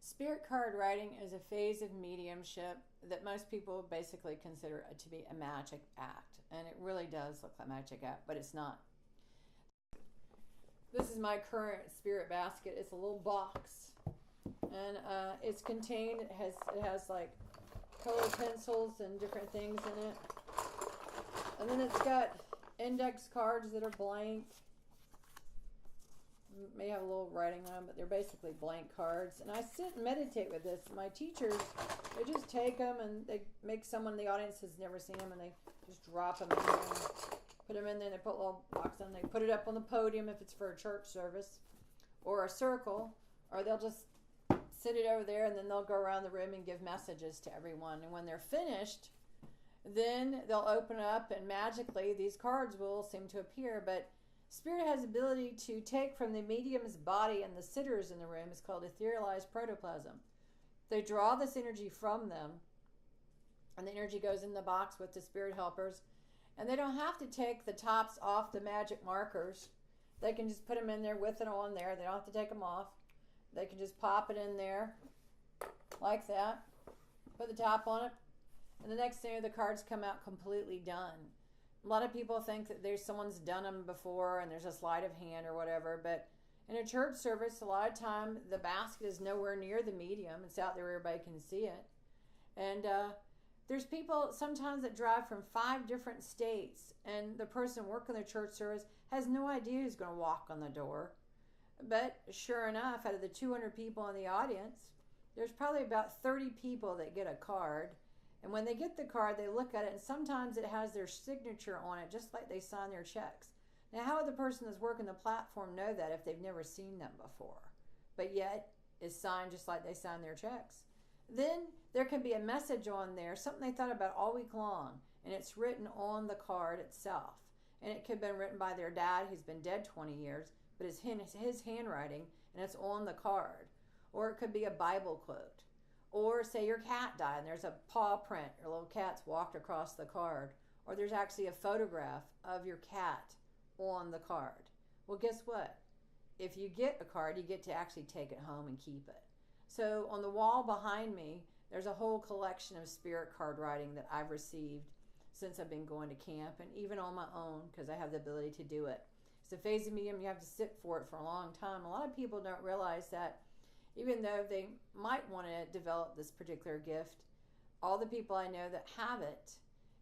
Spirit card writing is a phase of mediumship that most people basically consider to be a magic act. And it really does look like a magic act, but it's not. This is my current spirit basket. It's a little box. And it's contained, it has like colored pencils and different things in it. And then it's got index cards that are blank. May have a little writing on them, but they're basically blank cards. And I sit and meditate with this. My teachers, they just take them and they make someone in the audience has never seen them, and they just drop them in there and put them in there. And they put a little box on. They put it up on the podium if it's for a church service or a circle, or they'll just sit it over there, and then they'll go around the room and give messages to everyone. And when they're finished, then they'll open up, and magically these cards will seem to appear. But Spirit has the ability to take from the medium's body and the sitters in the room. It's called etherealized protoplasm. They draw this energy from them, and the energy goes in the box with the spirit helpers. And they don't have to take the tops off the magic markers. They can just put them in there with it on there. They don't have to take them off. They can just pop it in there like that. Put the top on it. And the next thing, the cards come out completely done. A lot of people think that someone's done them before and there's a sleight of hand or whatever, but in a church service, a lot of time the basket is nowhere near the medium. It's out there where everybody can see it. And there's people sometimes that drive from 5 different states, and the person working the church service has no idea who's going to walk on the door. But sure enough, out of the 200 people in the audience, there's probably about 30 people that get a card. And when they get the card, they look at it, and sometimes it has their signature on it, just like they sign their checks. Now, how would the person that's working the platform know that if they've never seen them before? But yet, it's signed just like they sign their checks. Then there can be a message on there, something they thought about all week long, and it's written on the card itself. And it could have been written by their dad, who's been dead 20 years, but it's his handwriting, and it's on the card. Or it could be a Bible quote. Or say your cat died and there's a paw print, your little cat's walked across the card. Or there's actually a photograph of your cat on the card. Well, guess what? If you get a card, you get to actually take it home and keep it. So on the wall behind me, there's a whole collection of spirit card writing that I've received since I've been going to camp, and even on my own, because I have the ability to do it. It's a phase of medium, you have to sit for it for a long time. A lot of people don't realize that even though they might want to develop this particular gift, all the people I know that have it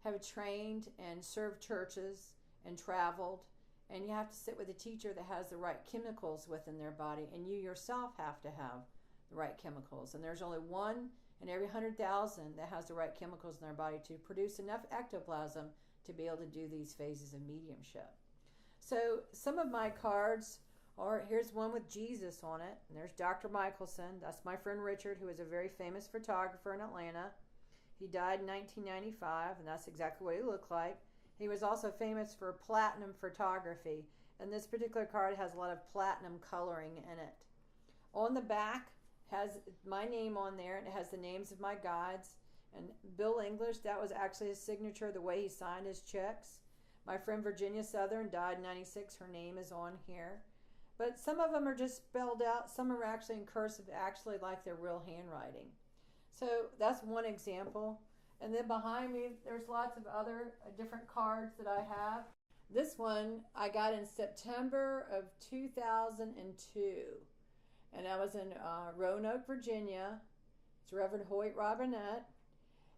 have trained and served churches and traveled, and you have to sit with a teacher that has the right chemicals within their body, and you yourself have to have the right chemicals. And there's only one in every 100,000 that has the right chemicals in their body to produce enough ectoplasm to be able to do these phases of mediumship. So some of my cards are, here's one with Jesus on it, and there's Dr. Michelson. That's my friend Richard, who is a very famous photographer in Atlanta. He died in 1995, and that's exactly what he looked like. He was also famous for platinum photography, and this particular card has a lot of platinum coloring in it. On the back has my name on there, and it has the names of my guides. And Bill English, that was actually his signature, the way he signed his checks. My friend Virginia Southern died in 96. Her name is on here. But some of them are just spelled out. Some are actually in cursive, actually like their real handwriting. So that's one example. And then behind me, there's lots of other different cards that I have. This one I got in September of 2002. And I was in Roanoke, Virginia. It's Reverend Hoyt Robinette.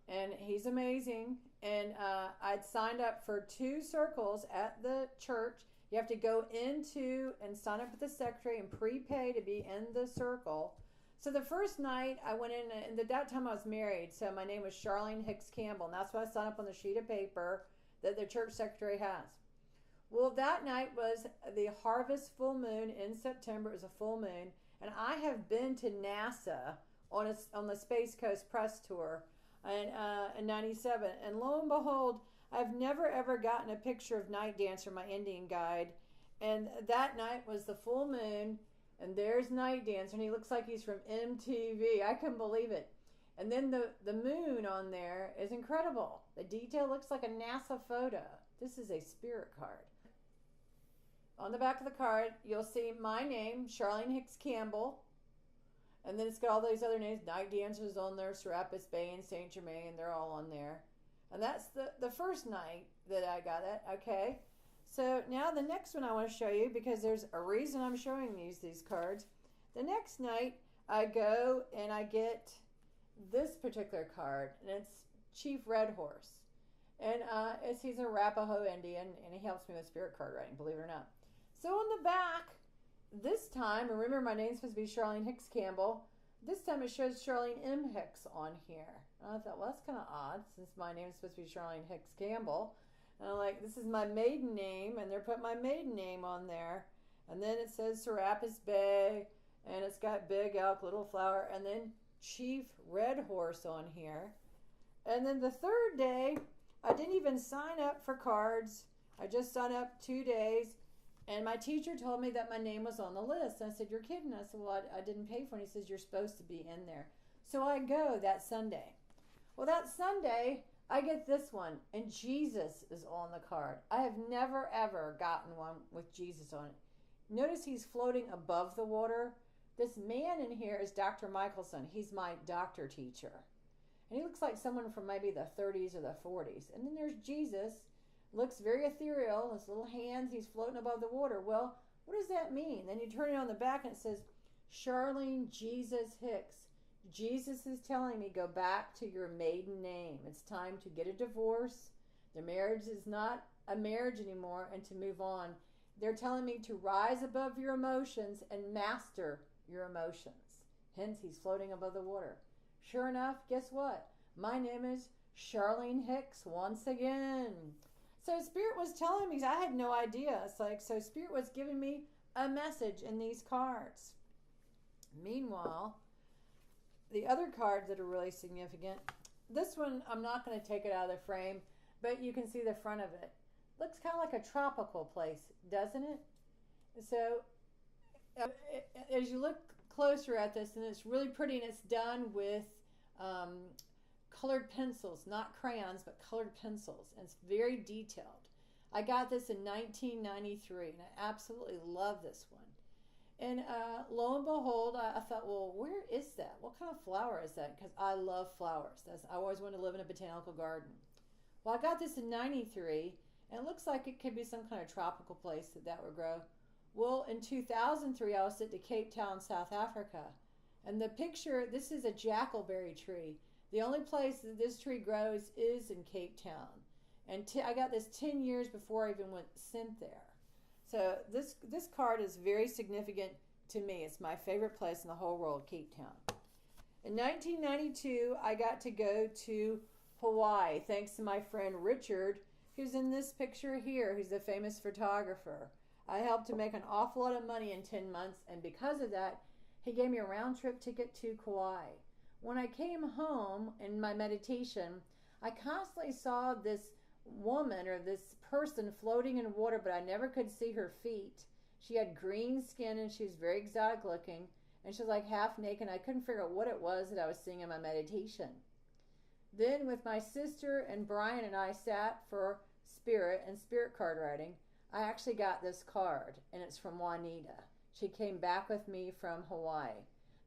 And he's amazing. And I'd signed up for 2 circles at the church. You have to go into and sign up with the secretary and prepay to be in the circle. So the first night I went in, and at that time I was married, so my name was Charlene Hicks Campbell, and that's what I signed up on the sheet of paper that the church secretary has. Well, that night was the harvest full moon in September. It was a full moon, and I have been to NASA on the Space Coast press tour in 97, and lo and behold, I've never ever gotten a picture of Night Dancer, my Indian guide, and that night was the full moon, and there's Night Dancer, and he looks like he's from MTV. I couldn't believe it. And then the moon on there is incredible. The detail looks like a NASA photo. This is a spirit card. On the back of the card, you'll see my name, Charlene Hicks Campbell, And then it's got all these other names. Night Dancers on there, Serapis Bay and Saint Germain. They're all on there. And that's the first night that I got it. Okay. So now the next one I want to show you, because there's a reason I'm showing these cards. The next night I go and I get this particular card, and it's Chief Red Horse. And he's a Arapaho Indian, and he helps me with spirit card writing, believe it or not. So on the back, this time, and remember my name's supposed to be Charlene Hicks Campbell, this time it shows Charlene M. Hicks on here. And I thought, well, that's kind of odd, since my name is supposed to be Charlene Hicks Campbell. And I'm like, this is my maiden name, and they're putting my maiden name on there. And then it says Serapis Bay, and it's got Big Elk, Little Flower, and then Chief Red Horse on here. And then the third day, I didn't even sign up for cards. I just signed up 2 days, and my teacher told me that my name was on the list. And I said, you're kidding. I said, well, I didn't pay for it. He says, you're supposed to be in there. So I go that Sunday. Well, that Sunday, I get this one, and Jesus is on the card. I have never, ever gotten one with Jesus on it. Notice he's floating above the water. This man in here is Dr. Michelson. He's my doctor teacher. And he looks like someone from maybe the 30s or the 40s. And then there's Jesus. Looks very ethereal. His little hands, he's floating above the water. Well, what does that mean? Then you turn it on the back and it says, Charlene Jesus Hicks. Jesus is telling me, go back to your maiden name. It's time to get a divorce. The marriage is not a marriage anymore, and to move on. They're telling me to rise above your emotions and master your emotions. Hence, he's floating above the water. Sure enough, guess what? My name is Charlene Hicks once again. So Spirit was telling me, I had no idea. It's like, so Spirit was giving me a message in these cards. Meanwhile, the other cards that are really significant, this one, I'm not going to take it out of the frame, but you can see the front of it. Looks kind of like a tropical place, doesn't it? So as you look closer at this, and it's really pretty, and it's done with colored pencils, not crayons, but colored pencils, and it's very detailed. I got this in 1993, and I absolutely love this one. And lo and behold, I thought, well, where is that? What kind of flower is that? Because I love flowers. I always wanted to live in a botanical garden. Well, I got this in 93, and it looks like it could be some kind of tropical place that would grow. Well, in 2003, I was at Cape Town, South Africa. And the picture, this is a jackalberry tree. The only place that this tree grows is in Cape Town. And I got this 10 years before I even went sent there. So this card is very significant to me. It's my favorite place in the whole world, Cape Town. In 1992, I got to go to Hawaii, thanks to my friend Richard, who's in this picture here, who's a famous photographer. I helped him make an awful lot of money in 10 months, and because of that, he gave me a round-trip ticket to Kauai. When I came home in my meditation, I constantly saw this woman or this person floating in water, but I never could see her feet. She had green skin, and she was very exotic looking, and she was like half naked. I couldn't figure out what it was that I was seeing in my meditation. Then with my sister and Brian and I sat for spirit and spirit card writing. I actually got this card, and it's from Juanita. She came back with me from Hawaii.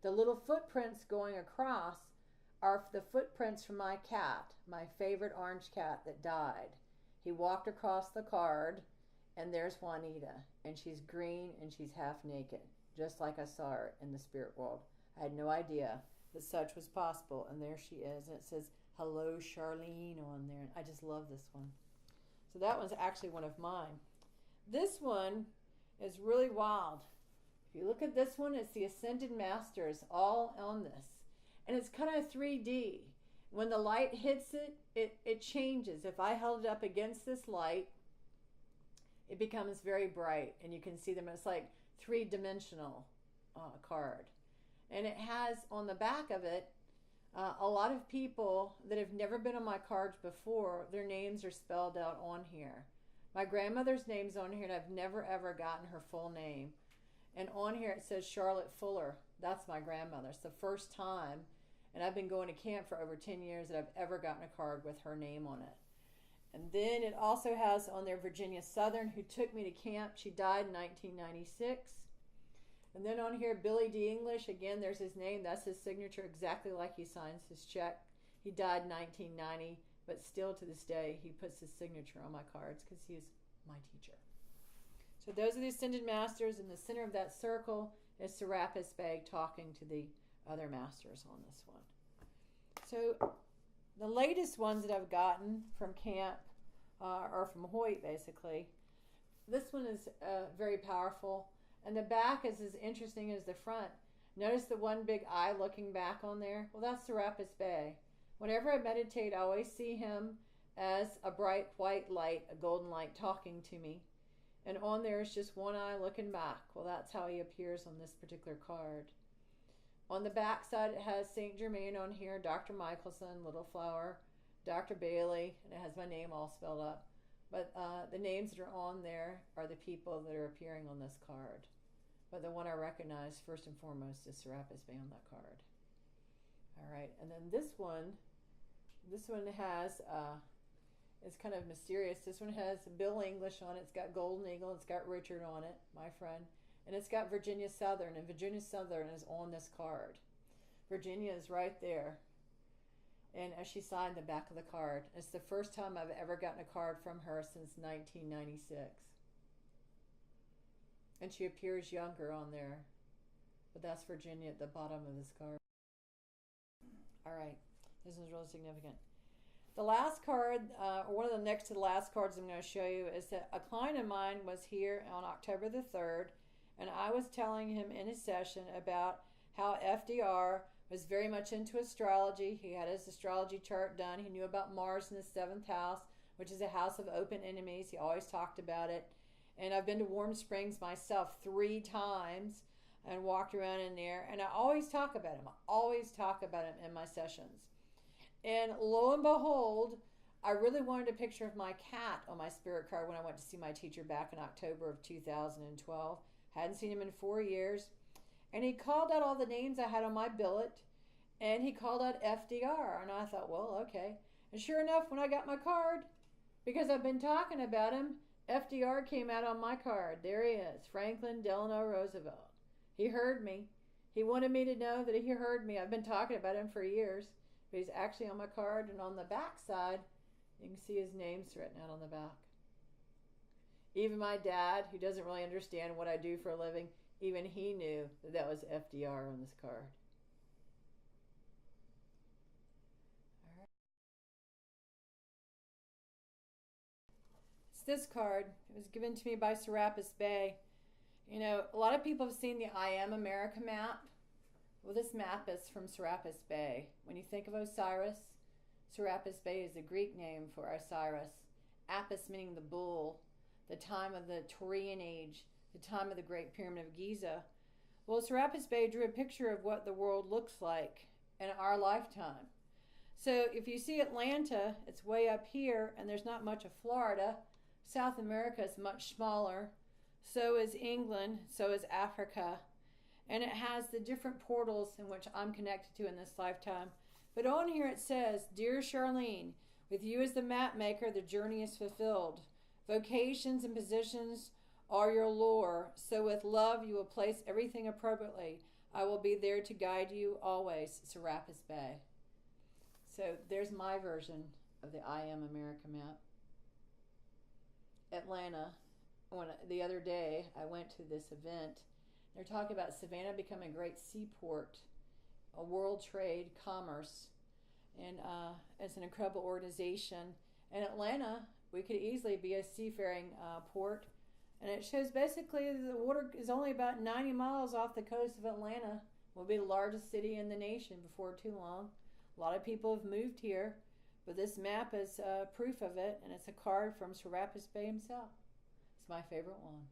The little footprints going across are the footprints from my cat, my favorite orange cat that died. He walked across the card, and there's Juanita, and she's green and she's half naked, just like I saw her in the spirit world. I had no idea that such was possible, and there she is, and it says, hello, Charlene on there, and I just love this one. So that one's actually one of mine. This one is really wild. If you look at this one, it's the Ascended Masters all on this. And it's kind of 3D. When the light hits it, it changes. If I held it up against this light, it becomes very bright. And you can see them. It's like three-dimensional card. And it has on the back of it, a lot of people that have never been on my cards before, their names are spelled out on here. My grandmother's name's on here, and I've never, ever gotten her full name. And on here it says Charlotte Fuller. That's my grandmother. It's the first time, and I've been going to camp for over 10 years, that I've ever gotten a card with her name on it. And then it also has on there Virginia Southern, who took me to camp. She died in 1996. And then on here, Billy D. English, again, there's his name. That's his signature, exactly like he signs his check. He died in 1990, but still to this day, he puts his signature on my cards because he is my teacher. So those are the Ascended Masters. In the center of that circle is Serapis Bey talking to the other masters on this one. So the latest ones that I've gotten from camp or from Hoyt, basically. This one is very powerful. And the back is as interesting as the front. Notice the one big eye looking back on there? Well, that's Serapis Bey. Whenever I meditate, I always see him as a bright white light, a golden light talking to me. And on there is just one eye looking back. Well, that's how he appears on this particular card. On the back side, it has Saint Germain on here, Dr. Michelson, Little Flower, Dr. Bailey, and it has my name all spelled up. But the names that are on there are the people that are appearing on this card. But the one I recognize first and foremost is Serapis Bey on that card. All right, and then this one has, it's kind of mysterious. This one has Bill English on it. It's got Golden Eagle. It's got Richard on it, my friend. And it's got Virginia Southern, and Virginia Southern is on this card. Virginia is right there. And as she signed the back of the card, it's the first time I've ever gotten a card from her since 1996. And she appears younger on there. But that's Virginia at the bottom of this card. All right. This is really significant. The last card, or one of the next to the last cards I'm going to show you, is that a client of mine was here on October the 3rd, and I was telling him in his session about how FDR was very much into astrology. He had his astrology chart done. He knew about Mars in the 7th house, which is a house of open enemies. He always talked about it. And I've been to Warm Springs myself 3 times and walked around in there. And I always talk about him. I always talk about him in my sessions. And lo and behold, I really wanted a picture of my cat on my spirit card when I went to see my teacher back in October of 2012. Hadn't seen him in 4 years. And he called out all the names I had on my billet, and he called out FDR. And I thought, well, okay. And sure enough, when I got my card, because I've been talking about him, FDR came out on my card. There he is, Franklin Delano Roosevelt. He heard me. He wanted me to know that he heard me. I've been talking about him for years, but he's actually on my card. And on the back side, you can see his name's written out on the back. Even my dad, who doesn't really understand what I do for a living, even he knew that that was FDR on this card. All right. It's this card. It was given to me by Serapis Bey. You know, a lot of people have seen the I Am America map. Well, this map is from Serapis Bey. When you think of Osiris, Serapis Bey is the Greek name for Osiris. Apis meaning the bull, the time of the Taurian age, the time of the Great Pyramid of Giza. Well, Serapis Bey drew a picture of what the world looks like in our lifetime. So if you see Atlanta, it's way up here, and there's not much of Florida. South America is much smaller. So is England. So is Africa. And it has the different portals in which I'm connected to in this lifetime. But on here it says, Dear Charlene, with you as the map maker, the journey is fulfilled. Vocations and positions are your lure, so with love you will place everything appropriately. I will be there to guide you always, Serapis Bey. So there's my version of the I Am America map. Atlanta, the other day I went to this event. They're talking about Savannah becoming a great seaport, a world trade, commerce, and it's an incredible organization. And Atlanta, we could easily be a seafaring port. And it shows basically the water is only about 90 miles off the coast of Atlanta. We'll be the largest city in the nation before too long. A lot of people have moved here, but this map is proof of it, and it's a card from Serapis Bey himself. It's my favorite one.